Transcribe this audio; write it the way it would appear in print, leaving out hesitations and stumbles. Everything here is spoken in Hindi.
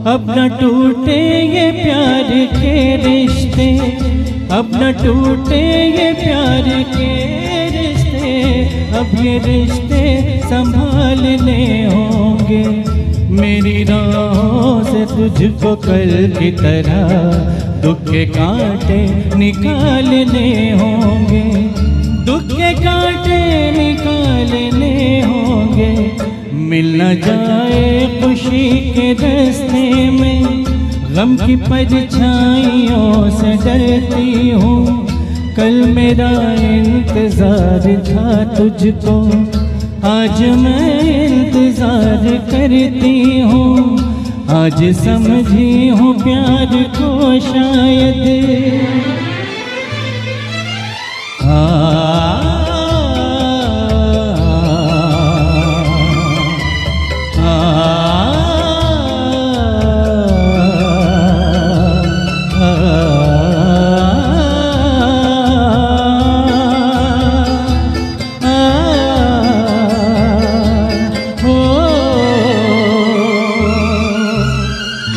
अब न टूटे ये प्यार के रिश्ते, अब न टूटे ये प्यार के रिश्ते, अब ये रिश्ते संभालने होंगे। मेरी राहों से तुझको कल की तरह दुख के कांटे निकालने होंगे, दुख के कांटे निकालने होंगे। मिल न जाए खुशी के रास्ते में, गम की परछाइयों से डरती हूँ। कल मेरा इंतजार था तुझको, आज मैं इंतजार करती हूँ। आज समझी हूँ प्यार को शायद